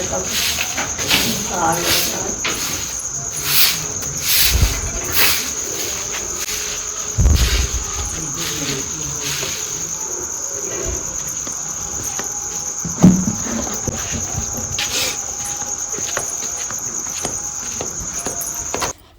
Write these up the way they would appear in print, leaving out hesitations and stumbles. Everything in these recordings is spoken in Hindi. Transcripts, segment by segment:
है सब साग वगैरह।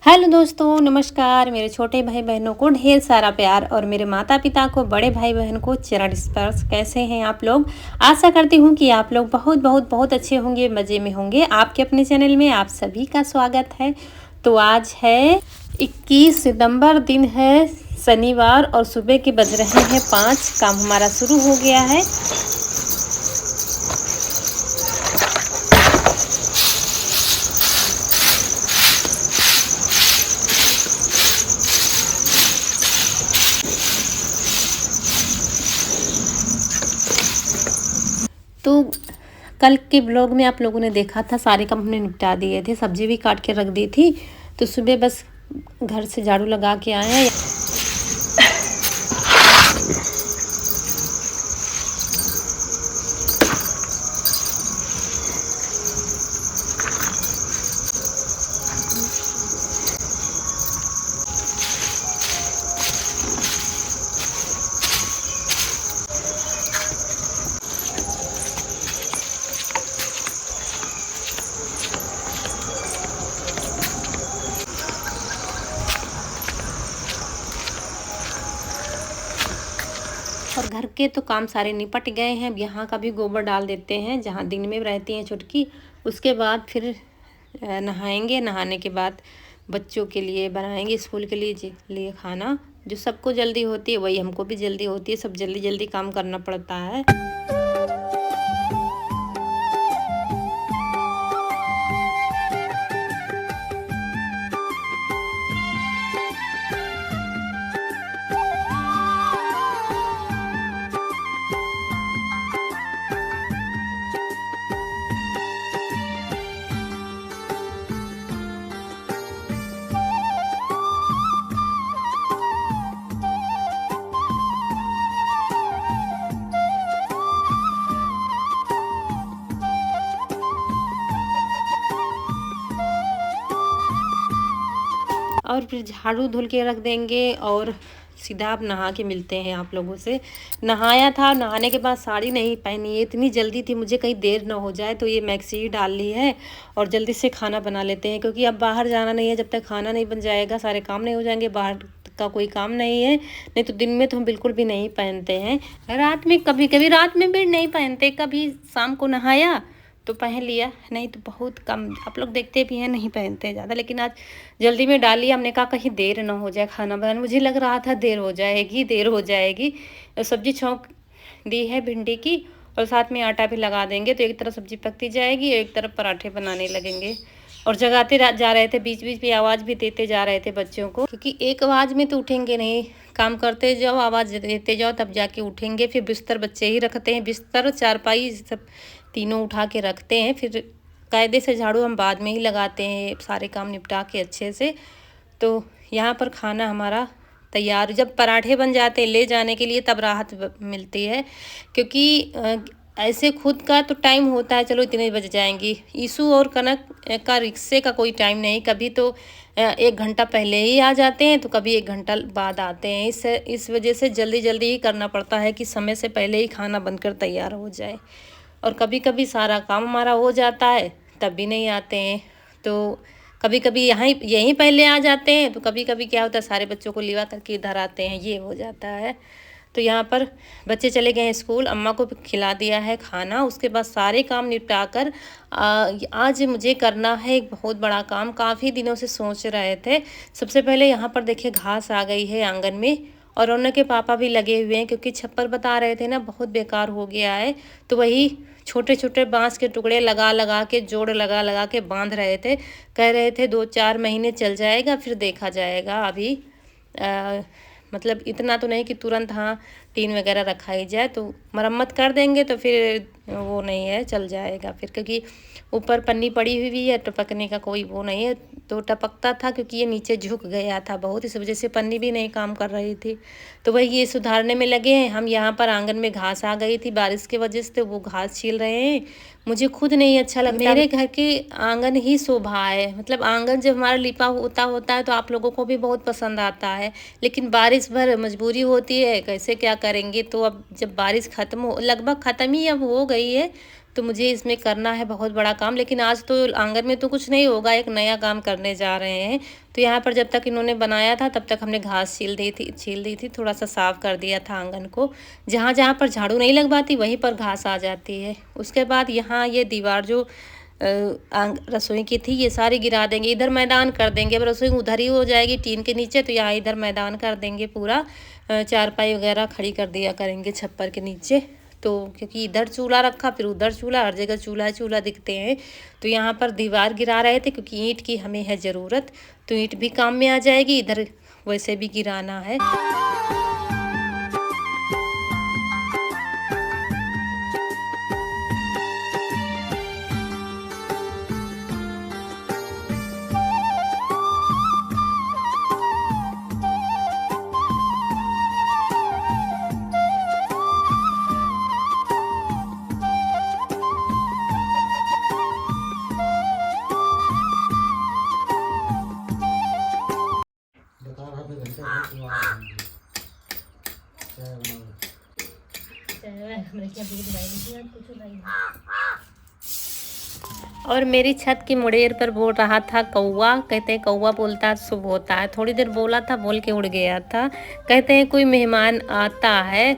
हेलो दोस्तों, नमस्कार। मेरे छोटे भाई बहनों को ढेर सारा प्यार और मेरे माता पिता को, बड़े भाई बहन को चरण स्पर्श। कैसे हैं आप लोग? आशा करती हूँ कि आप लोग बहुत बहुत बहुत अच्छे होंगे, मज़े में होंगे। आपके अपने चैनल में आप सभी का स्वागत है। तो आज है 21 सितंबर, दिन है शनिवार और सुबह के बज रहे हैं 5। काम हमारा शुरू हो गया है। तो कल के ब्लॉग में आप लोगों ने देखा था, सारे काम हमने निपटा दिए थे, सब्जी भी काट के रख दी थी। तो सुबह बस घर से झाड़ू लगा के आए हैं। और घर के तो काम सारे निपट गए हैं। अब यहाँ का भी गोबर डाल देते हैं जहाँ दिन में रहती हैं छुटकी। उसके बाद फिर नहाएंगे। नहाने के बाद बच्चों के लिए बनाएंगे, स्कूल के लिए खाना। जो सबको जल्दी होती है वही हमको भी जल्दी होती है। सब जल्दी जल्दी काम करना पड़ता है। और फिर झाड़ू धुल के रख देंगे और सीधा आप नहा के मिलते हैं आप लोगों से। नहाया था, नहाने के बाद साड़ी नहीं पहनी है, इतनी जल्दी थी मुझे कहीं देर ना हो जाए, तो ये मैक्सी ही डाल ली है और जल्दी से खाना बना लेते हैं। क्योंकि अब बाहर जाना नहीं है, जब तक खाना नहीं बन जाएगा सारे काम नहीं हो जाएंगे। बाहर का कोई काम नहीं है। नहीं तो दिन में तो हम बिल्कुल भी नहीं पहनते हैं। रात में कभी कभी, रात में भी नहीं पहनते। कभी शाम को नहाया तो पहन लिया, नहीं तो बहुत कम। आप लोग देखते भी हैं नहीं पहनते ज़्यादा। लेकिन आज जल्दी में डाल लिया। हमने कहा कहीं देर ना हो जाए खाना बनाने। मुझे लग रहा था देर हो जाएगी, देर हो जाएगी। सब्जी छौंक दी है भिंडी की और साथ में आटा भी लगा देंगे, तो एक तरफ सब्जी पकती जाएगी, एक तरफ पराठे बनाने लगेंगे। और जगाते जा रहे थे, बीच बीच में आवाज़ भी देते जा रहे थे बच्चों को, क्योंकि एक आवाज़ में तो उठेंगे नहीं। काम करते जाओ, आवाज़ देते जाओ, तब जाके उठेंगे। फिर बिस्तर बच्चे ही रखते हैं, बिस्तर चारपाई सब तीनों उठा के रखते हैं। फिर कायदे से झाड़ू हम बाद में ही लगाते हैं, सारे काम निपटा के अच्छे से। तो यहाँ पर खाना हमारा तैयार। जब पराठे बन जाते हैं ले जाने के लिए, तब राहत मिलती है। क्योंकि ऐसे खुद का तो टाइम होता है, चलो इतने बज जाएंगी। ईशू और कनक का रिक्शे का कोई टाइम नहीं। कभी तो 1 घंटा पहले ही आ जाते हैं, तो कभी 1 घंटा बाद आते हैं। इस वजह से जल्दी जल्दी ही करना पड़ता है कि समय से पहले ही खाना बनकर तैयार हो जाए। और कभी कभी सारा काम हमारा हो जाता है, तब भी नहीं आते हैं। तो कभी कभी यहीं पहले आ जाते हैं, तो कभी कभी क्या होता है, सारे बच्चों को लिवा करके इधर आते हैं, ये हो जाता है। तो यहाँ पर बच्चे चले गए हैं स्कूल, अम्मा को खिला दिया है खाना। उसके बाद सारे काम निपटा कर आज मुझे करना है एक बहुत बड़ा काम। काफ़ी दिनों से सोच रहे थे। सबसे पहले यहाँ पर देखिए घास आ गई है आंगन में, और उनके पापा भी लगे हुए हैं, क्योंकि छप्पर बता रहे थे ना बहुत बेकार हो गया है। तो वही छोटे छोटे बांस के टुकड़े लगा लगा के, जोड़ लगा लगा के बांध रहे थे। कह रहे थे 2-4 महीने चल जाएगा, फिर देखा जाएगा। अभी मतलब इतना तो नहीं कि तुरंत हाँ टीन वगैरह रखा ही जाए, तो मरम्मत कर देंगे तो फिर वो नहीं है, चल जाएगा फिर। क्योंकि ऊपर पन्नी पड़ी हुई है, टपकने का कोई वो नहीं है। तो टपकता था क्योंकि ये नीचे झुक गया था बहुत, इस वजह से पन्नी भी नहीं काम कर रही थी। तो वही ये सुधारने में लगे हैं हम। यहाँ पर आंगन में घास आ गई थी बारिश की वजह से, तो वो घास छील रहे हैं। मुझे खुद नहीं अच्छा लगता, मेरे घर के आंगन ही शोभा है। मतलब आंगन जब हमारा लिपा होता है तो आप लोगों को भी बहुत पसंद आता है, लेकिन बारिश भर मजबूरी होती है, कैसे क्या करेंगे। तो अब जब बारिश लगभग ख़त्म ही अब हो गई है, तो मुझे इसमें करना है बहुत बड़ा काम। लेकिन आज तो आंगन में तो कुछ नहीं होगा, एक नया काम करने जा रहे हैं। तो यहाँ पर जब तक इन्होंने बनाया था तब तक हमने घास छील दी थी, थोड़ा सा साफ़ कर दिया था आंगन को। जहाँ जहाँ पर झाड़ू नहीं लगवाती वहीं पर घास आ जाती है। उसके बाद यहाँ ये दीवार जो रसोई की थी ये सारी गिरा देंगे, इधर मैदान कर देंगे। अब रसोई उधर ही हो जाएगी टीन के नीचे, तो यहाँ इधर मैदान कर देंगे पूरा। चारपाई वगैरह खड़ी कर दिया करेंगे छप्पर के नीचे। तो क्योंकि इधर चूल्हा रखा फिर उधर चूल्हा, हर जगह चूल्हा चूल्हा दिखते हैं। तो यहाँ पर दीवार गिरा रहे थे क्योंकि ईंट की हमें है ज़रूरत, तो ईंट भी काम में आ जाएगी। इधर वैसे भी गिराना है। और मेरी छत की मुड़ेर पर बोल रहा था कौवा। कहते हैं कौवा बोलता है शुभ होता है। थोड़ी देर बोला था, बोल के उड़ गया था। कहते हैं कोई मेहमान आता है,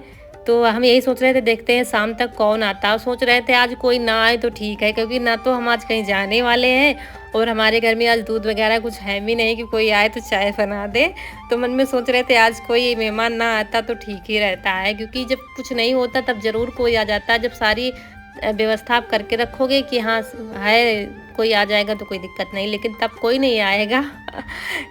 तो हम यही सोच रहे थे देखते हैं शाम तक कौन आता है। सोच रहे थे आज कोई ना आए तो ठीक है, क्योंकि ना तो हम आज कहीं जाने वाले हैं और हमारे घर में आज दूध वगैरह कुछ है भी नहीं कि कोई आए तो चाय बना दे। तो मन में सोच रहे थे आज कोई मेहमान ना आता तो ठीक ही रहता है, क्योंकि जब कुछ नहीं होता तब ज़रूर कोई आ जाता है। जब सारी व्यवस्था आप करके रखोगे कि हाँ है कोई आ जाएगा तो कोई दिक्कत नहीं, लेकिन तब कोई नहीं आएगा।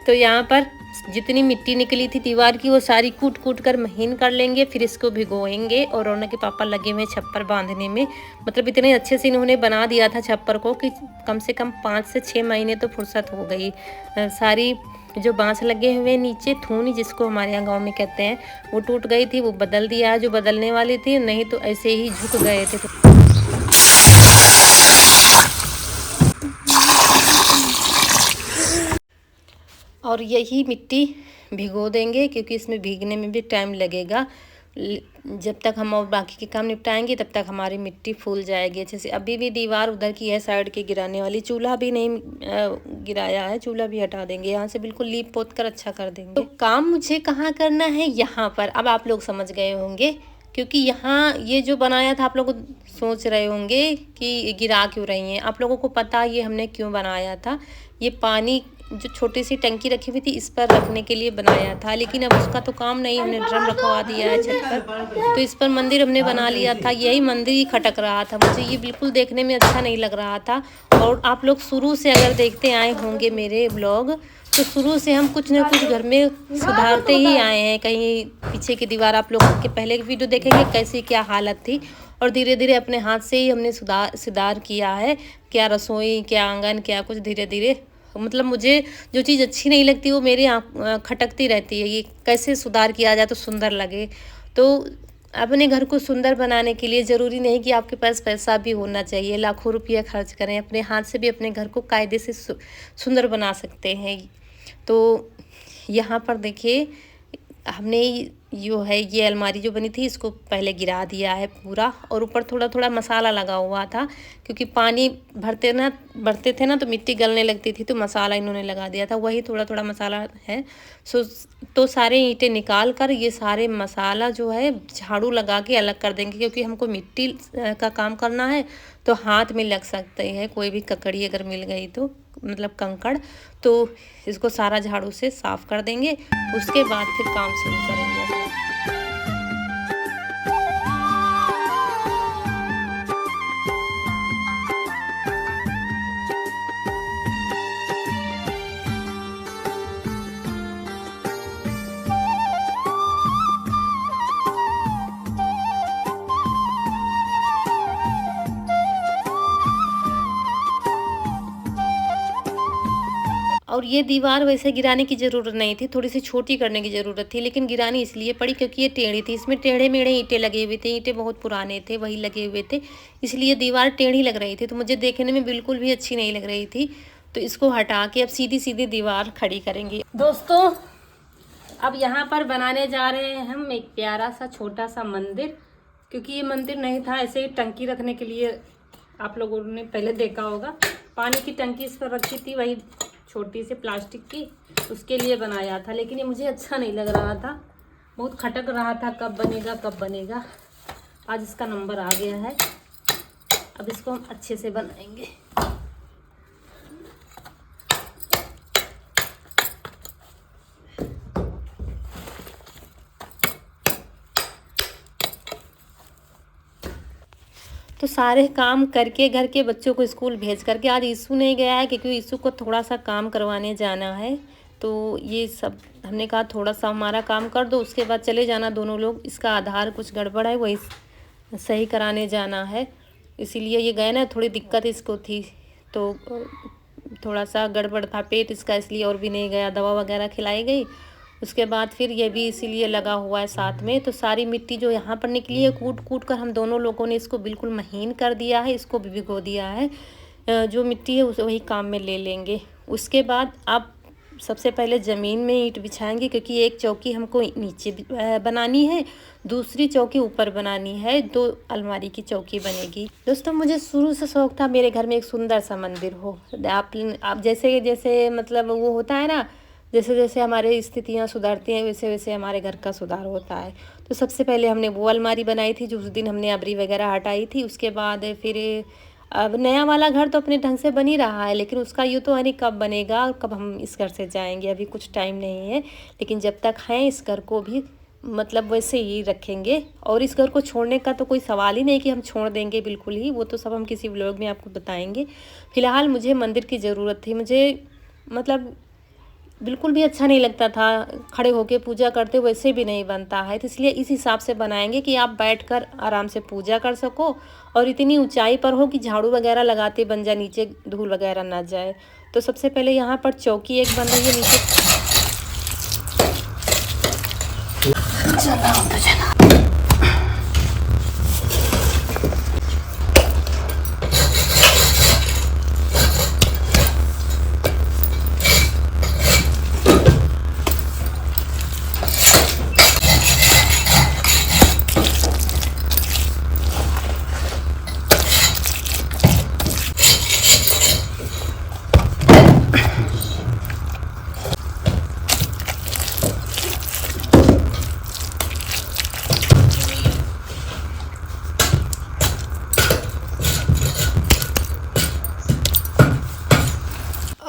तो यहाँ पर जितनी मिट्टी निकली थी दीवार की वो सारी कूट कूट कर महीन कर लेंगे, फिर इसको भिगोएंगे। और रौनक के पापा लगे हुए छप्पर बांधने में। मतलब इतने अच्छे से इन्होंने बना दिया था छप्पर को कि कम से कम 5 से 6 महीने तो फुर्सत हो गई। सारी जो बांस लगे हुए नीचे, थूनी जिसको हमारे यहाँ गाँव में कहते हैं, वो टूट गई थी, वो बदल दिया है जो बदलने वाली थी, नहीं तो ऐसे ही झुक गए थे। और यही मिट्टी भिगो देंगे क्योंकि इसमें भीगने में भी टाइम लगेगा। जब तक हम और बाकी के काम निपटाएंगे तब तक हमारी मिट्टी फूल जाएगी अच्छे से। अभी भी दीवार उधर की है साइड के गिराने वाली, चूल्हा भी नहीं गिराया है, चूल्हा भी हटा देंगे। यहाँ से बिल्कुल लीप पोत कर अच्छा कर देंगे। तो काम मुझे कहाँ करना है, यहाँ पर। अब आप लोग समझ गए होंगे, क्योंकि यहाँ ये जो बनाया था आप लोग सोच रहे होंगे कि गिरा क्यों रही हैं। आप लोगों को पता ये हमने क्यों बनाया था। ये पानी जो छोटी सी टंकी रखी हुई थी इस पर रखने के लिए बनाया था, लेकिन अब उसका तो काम नहीं, हमने ड्रम रखवा दिया है छत पर। तो इस पर मंदिर हमने बना लिया था, यही मंदिर ही खटक रहा था। मुझे ये बिल्कुल देखने में अच्छा नहीं लग रहा था। और आप लोग शुरू से अगर देखते आए होंगे मेरे ब्लॉग, तो शुरू से हम कुछ ना कुछ घर में सुधारते ही आए हैं। कहीं पीछे की दीवार आप लोग के पहले की वीडियो देखेंगे कैसी क्या हालत थी, और धीरे धीरे अपने हाथ से ही हमने सुधार किया है। क्या रसोई, क्या आंगन, क्या कुछ धीरे धीरे। मतलब मुझे जो चीज़ अच्छी नहीं लगती वो मेरी खटकती रहती है, ये कैसे सुधार किया जाए तो सुंदर लगे। तो अपने घर को सुंदर बनाने के लिए ज़रूरी नहीं कि आपके पास पैसा भी होना चाहिए, लाखों रुपया खर्च करें, अपने हाथ से भी अपने घर को कायदे से सुंदर बना सकते हैं। तो यहाँ पर देखिए हमने जो है ये अलमारी जो बनी थी इसको पहले गिरा दिया है पूरा, और ऊपर थोड़ा थोड़ा मसाला लगा हुआ था, क्योंकि पानी भरते थे ना तो मिट्टी गलने लगती थी, तो मसाला इन्होंने लगा दिया था, वही थोड़ा थोड़ा मसाला है। तो सारे ईंटें निकाल कर ये सारे मसाला जो है झाड़ू लगा के अलग कर देंगे, क्योंकि हमको मिट्टी का काम करना है तो हाथ में लग सकते हैं कोई भी ककड़ी अगर मिल गई तो, मतलब कंकड़। तो इसको सारा झाड़ू से साफ़ कर देंगे, उसके बाद फिर काम शुरू करेंगे। और और ये दीवार वैसे गिराने की ज़रूरत नहीं थी, थोड़ी सी छोटी करने की ज़रूरत थी, लेकिन गिरानी इसलिए पड़ी क्योंकि ये टेढ़ी थी। इसमें टेढ़े मेढ़े ईंटें लगे हुए थे, ईंटें बहुत पुराने थे, वही लगे हुए थे, इसलिए दीवार टेढ़ी लग रही थी, तो मुझे देखने में बिल्कुल भी अच्छी नहीं लग रही थी। तो इसको हटा के अब सीधी सीधी दीवार खड़ी करेंगे। दोस्तों अब यहाँ पर बनाने जा रहे हैं हम एक प्यारा सा छोटा सा मंदिर, क्योंकि ये मंदिर नहीं था, ऐसे ही टंकी रखने के लिए आप लोगों ने पहले देखा होगा, पानी की टंकी इस पर रखी थी, वही छोटी सी प्लास्टिक की, उसके लिए बनाया था। लेकिन ये मुझे अच्छा नहीं लग रहा था, बहुत खटक रहा था, कब बनेगा कब बनेगा। आज इसका नंबर आ गया है, अब इसको हम अच्छे से बनाएंगे। तो सारे काम करके घर के बच्चों को स्कूल भेज करके, आज ईशु नहीं गया है क्योंकि ईशु को थोड़ा सा काम करवाने जाना है, तो ये सब हमने कहा थोड़ा सा हमारा काम कर दो, उसके बाद चले जाना दोनों लोग। इसका आधार कुछ गड़बड़ है, वही सही कराने जाना है, इसीलिए ये गए ना। थोड़ी दिक्कत इसको थी, तो थोड़ा सा गड़बड़ था पेट इसका, इसलिए और भी नहीं गया। दवा वगैरह खिलाई गई, उसके बाद फिर ये भी इसीलिए लगा हुआ है साथ में। तो सारी मिट्टी जो यहाँ पर निकली है, कूट कूट कर हम दोनों लोगों ने इसको बिल्कुल महीन कर दिया है, इसको भी भिगो दिया है। जो मिट्टी है उसे वही काम में ले लेंगे। उसके बाद आप सबसे पहले ज़मीन में ईंट बिछाएंगे, क्योंकि एक चौकी हमको नीचे बनानी है, दूसरी चौकी ऊपर बनानी है, 2 अलमारी की चौकी बनेगी। दोस्तों मुझे शुरू से शौक़ था मेरे घर में एक सुंदर सा मंदिर हो। आप जैसे जैसे मतलब वो होता है ना, जैसे जैसे हमारे स्थितियाँ सुधरती हैं वैसे वैसे हमारे घर का सुधार होता है। तो सबसे पहले हमने वो अलमारी बनाई थी जो उस दिन हमने अबरी वगैरह हटाई थी। उसके बाद फिर अब नया वाला घर तो अपने ढंग से बन ही रहा है, लेकिन उसका यूँ तो है नहीं कब बनेगा और कब हम इस घर से जाएंगे, अभी कुछ टाइम नहीं है। लेकिन जब तक हैं इस घर को भी मतलब वैसे ही रखेंगे, और इस घर को छोड़ने का तो कोई सवाल ही नहीं कि हम छोड़ देंगे बिल्कुल ही, वो तो सब हम किसी व्लॉग में आपको बताएंगे। फ़िलहाल मुझे मंदिर की ज़रूरत थी, मुझे मतलब बिल्कुल भी अच्छा नहीं लगता था खड़े होके पूजा करते, वैसे भी नहीं बनता है। तो इसलिए इस हिसाब से बनाएंगे कि आप बैठकर आराम से पूजा कर सको, और इतनी ऊंचाई पर हो कि झाड़ू वगैरह लगाते बन जाए, नीचे धूल वगैरह ना जाए। तो सबसे पहले यहाँ पर चौकी एक बन रही है नीचे।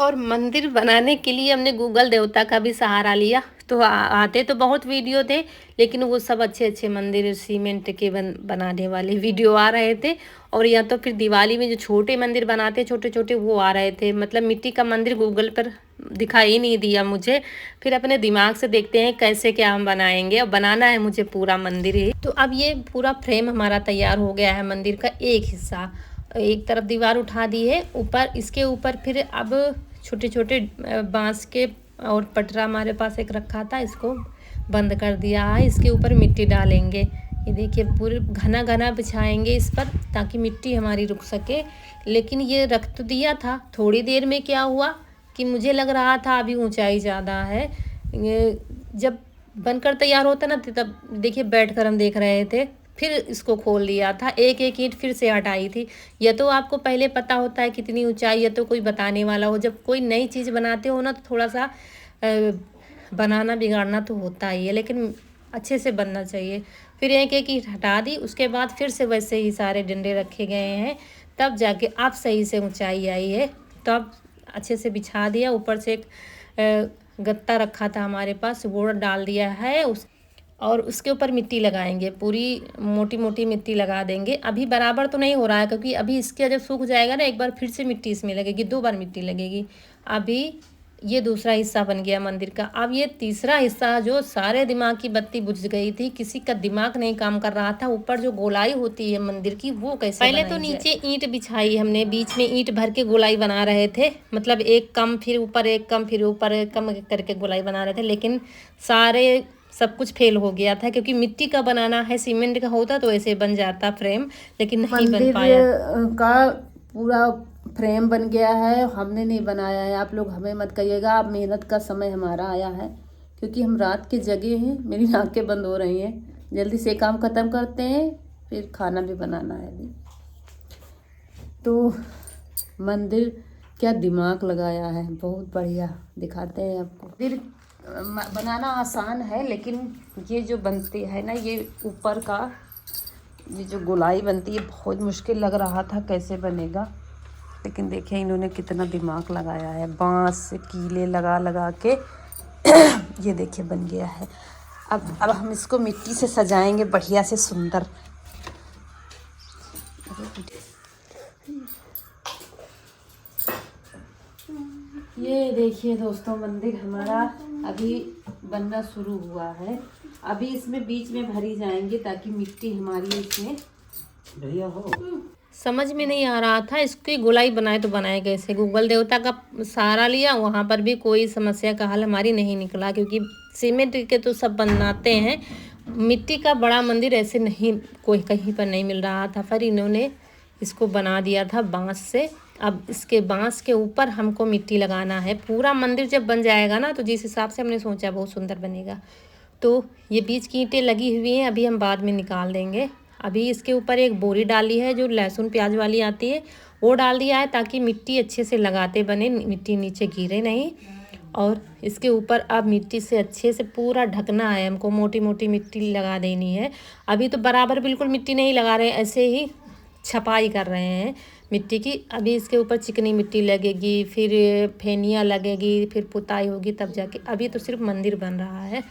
और मंदिर बनाने के लिए हमने गूगल देवता का भी सहारा लिया। तो आते तो बहुत वीडियो थे, लेकिन वो सब अच्छे अच्छे मंदिर सीमेंट के बनाने वाले वीडियो आ रहे थे, और या तो फिर दिवाली में जो छोटे मंदिर बनाते छोटे छोटे वो आ रहे थे। मतलब मिट्टी का मंदिर गूगल पर दिखाई ही नहीं दिया मुझे। फिर अपने दिमाग से देखते हैं कैसे क्या हम बनाएंगे, और बनाना है मुझे पूरा मंदिर ही। तो अब ये पूरा फ्रेम हमारा तैयार हो गया है, मंदिर का एक हिस्सा। एक तरफ दीवार उठा दी है, ऊपर इसके ऊपर फिर अब छोटे छोटे बांस के और पटरा हमारे पास एक रखा था, इसको बंद कर दिया है। इसके ऊपर मिट्टी डालेंगे, ये देखिए पूरे घना घना बिछाएंगे इस पर, ताकि मिट्टी हमारी रुक सके। लेकिन ये रख तो दिया था, थोड़ी देर में क्या हुआ कि मुझे लग रहा था अभी ऊंचाई ज़्यादा है। जब बनकर तैयार होता ना तब देखिए बैठकर हम देख रहे थे, फिर इसको खोल दिया था, एक एक ईंट फिर से हटाई थी। या तो आपको पहले पता होता है कितनी ऊंचाई, या तो कोई बताने वाला हो। जब कोई नई चीज़ बनाते हो ना तो थोड़ा सा बनाना बिगाड़ना तो होता ही है, लेकिन अच्छे से बनना चाहिए। फिर एक एक ईंट हटा दी, उसके बाद फिर से वैसे ही सारे डंडे रखे गए हैं, तब जाके अब सही से ऊंचाई आई है। तब अच्छे से बिछा दिया, ऊपर से एक गत्ता रखा था हमारे पास, वो डाल दिया है और उसके ऊपर मिट्टी लगाएंगे, पूरी मोटी मोटी मिट्टी लगा देंगे। अभी बराबर तो नहीं हो रहा है, क्योंकि अभी इसके जब सूख जाएगा ना एक बार फिर से मिट्टी इसमें लगेगी, 2 बार मिट्टी लगेगी। अभी ये दूसरा हिस्सा बन गया मंदिर का। अब ये तीसरा हिस्सा, जो सारे दिमाग की बत्ती बुझ गई थी, किसी का दिमाग नहीं काम कर रहा था, ऊपर जो गोलाई होती है मंदिर की वो कैसे पहले तो नीचे ईंट बिछाई हमने, बीच में ईंट भर के गोलाई बना रहे थे, मतलब एक कम फिर ऊपर एक कम फिर ऊपर एक कम करके गोलाई बना रहे थे, लेकिन सारे सब कुछ फेल हो गया था, क्योंकि मिट्टी का बनाना है, सीमेंट का होता तो ऐसे बन जाता फ्रेम, लेकिन नहीं बन पाया। का पूरा फ्रेम बन गया है, हमने नहीं बनाया है। आप लोग हमें मत कहिएगा, अब मेहनत का समय हमारा आया है, क्योंकि हम रात के जगे हैं, मेरी आंखें बंद हो रही हैं। जल्दी से काम ख़त्म करते हैं, फिर खाना भी बनाना है अभी। तो मंदिर क्या दिमाग लगाया है, बहुत बढ़िया दिखाते हैं आपको। फिर बनाना आसान है, लेकिन ये जो बनती है ना, ये ऊपर का ये जो गोलाई बनती है, बहुत मुश्किल लग रहा था कैसे बनेगा, लेकिन देखिए इन्होंने कितना दिमाग लगाया है, बांस से कीले लगा लगा के ये देखिए बन गया है। अब हम इसको मिट्टी से सजाएंगे बढ़िया से सुंदर। ये देखिए दोस्तों, मंदिर हमारा अभी बनना शुरू हुआ है। अभी इसमें बीच में भरी जाएंगे ताकि मिट्टी हमारी इसमें भैया हो। समझ में नहीं आ रहा था इसकी गोलाई बनाए तो बनाए कैसे। गूगल देवता का सहारा लिया, वहाँ पर भी कोई समस्या का हल हमारी नहीं निकला, क्योंकि सीमेंट के तो सब बनाते हैं, मिट्टी का बड़ा मंदिर ऐसे नहीं कोई कहीं पर नहीं मिल रहा था। फिर इन्होंने इसको बना दिया था बांस से। अब इसके बांस के ऊपर हमको मिट्टी लगाना है। पूरा मंदिर जब बन जाएगा ना, तो जिस हिसाब से हमने सोचा बहुत सुंदर बनेगा। तो ये बीच की ईंटें लगी हुई हैं, अभी हम बाद में निकाल देंगे। अभी इसके ऊपर एक बोरी डाली है जो लहसुन प्याज वाली आती है, वो डाल दिया है ताकि मिट्टी अच्छे से लगाते बने, मिट्टी नीचे गिरे नहीं। और इसके ऊपर अब मिट्टी से अच्छे से पूरा ढकना है हमको, मोटी मोटी मिट्टी लगा देनी है। अभी तो बराबर बिल्कुल मिट्टी नहीं लगा रहे, ऐसे ही छपाई कर रहे हैं मिट्टी की। अभी इसके ऊपर चिकनी मिट्टी लगेगी, फिर फेनिया लगेगी, फिर पुताई होगी, तब जाके। अभी तो सिर्फ मंदिर बन रहा है,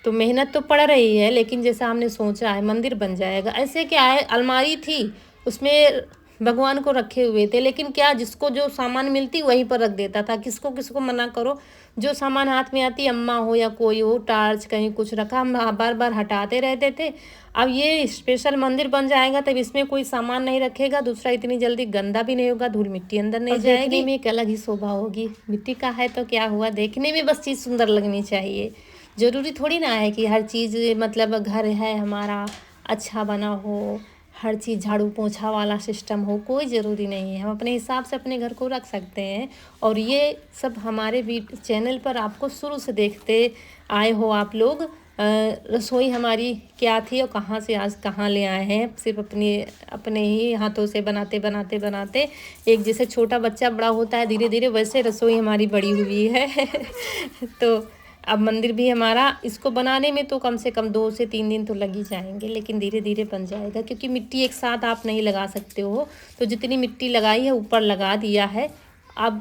तो मेहनत तो पड़ रही है, लेकिन जैसा हमने सोचा है मंदिर बन जाएगा। ऐसे क्या है, अलमारी थी उसमें भगवान को रखे हुए थे, लेकिन क्या जिसको जो सामान मिलती वहीं पर रख देता था। किसको किसको मना करो, जो सामान हाथ में आती, अम्मा हो या कोई हो, टार्च कहीं कुछ रखा, हम बार बार हटाते रहते थे। अब ये स्पेशल मंदिर बन जाएगा तब इसमें कोई सामान नहीं रखेगा, दूसरा इतनी जल्दी गंदा भी नहीं होगा, धूल मिट्टी अंदर नहीं जाएगी, देखने में एक अलग ही शोभा होगी। मिट्टी का है तो क्या हुआ, देखने में बस चीज़ सुंदर लगनी चाहिए। ज़रूरी थोड़ी ना है कि हर चीज़, मतलब घर है हमारा अच्छा बना हो, हर चीज़ झाड़ू पोछा वाला सिस्टम हो, कोई ज़रूरी नहीं है। हम अपने हिसाब से अपने घर को रख सकते हैं। और ये सब हमारे चैनल पर आपको शुरू से देखते आए हो आप लोग। रसोई हमारी क्या थी और कहाँ से आज कहाँ ले आए हैं, सिर्फ अपने ही हाथों से बनाते बनाते बनाते। एक जैसे छोटा बच्चा बड़ा होता है धीरे धीरे, वैसे रसोई हमारी बड़ी हुई है। तो अब मंदिर भी हमारा, इसको बनाने में तो कम से कम 2 से 3 दिन तो लग ही जाएंगे, लेकिन धीरे धीरे बन जाएगा, क्योंकि मिट्टी एक साथ आप नहीं लगा सकते हो। तो जितनी मिट्टी लगाई है ऊपर लगा दिया है, अब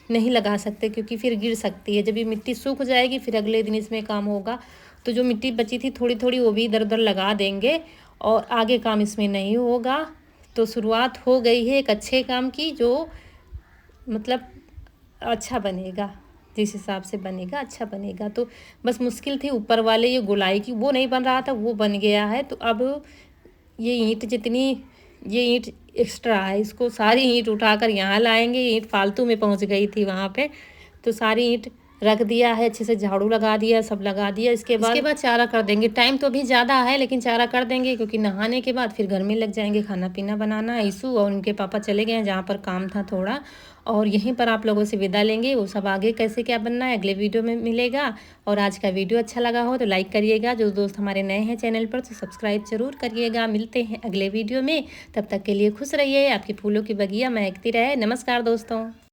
नहीं लगा सकते क्योंकि फिर गिर सकती है। जब ये मिट्टी सूख जाएगी फिर अगले दिन इसमें काम होगा। तो जो मिट्टी बची थी थोड़ी थोड़ी, वो भी इधर उधर लगा देंगे और आगे काम इसमें नहीं होगा। तो शुरुआत हो गई है एक अच्छे काम की, जो मतलब अच्छा बनेगा, जिस हिसाब से बनेगा अच्छा बनेगा। तो बस मुश्किल थी ऊपर वाले ये गोलाई की, वो नहीं बन रहा था, वो बन गया है। तो अब ये ईंट जितनी, ये ईंट एक्स्ट्रा है, इसको सारी ईंट उठाकर यहाँ लाएंगे। ईंट फालतू में पहुँच गई थी वहाँ पे, तो सारी ईंट रख दिया है, अच्छे से झाड़ू लगा दिया, सब लगा दिया। इसके बाद चारा कर देंगे। टाइम तो अभी ज़्यादा है, लेकिन चारा कर देंगे, क्योंकि नहाने के बाद फिर घर में लग जाएंगे खाना पीना बनाना। ईशु और उनके पापा चले गए हैं जहाँ पर काम था थोड़ा, और यहीं पर आप लोगों से विदा लेंगे। वो सब आगे कैसे क्या बनना है अगले वीडियो में मिलेगा। और आज का वीडियो अच्छा लगा हो तो लाइक करिएगा, जो दोस्त हमारे नए हैं चैनल पर तो सब्सक्राइब जरूर करिएगा। मिलते हैं अगले वीडियो में, तब तक के लिए खुश रहिए, आपकी फूलों की बगिया महकती रहे। नमस्कार दोस्तों।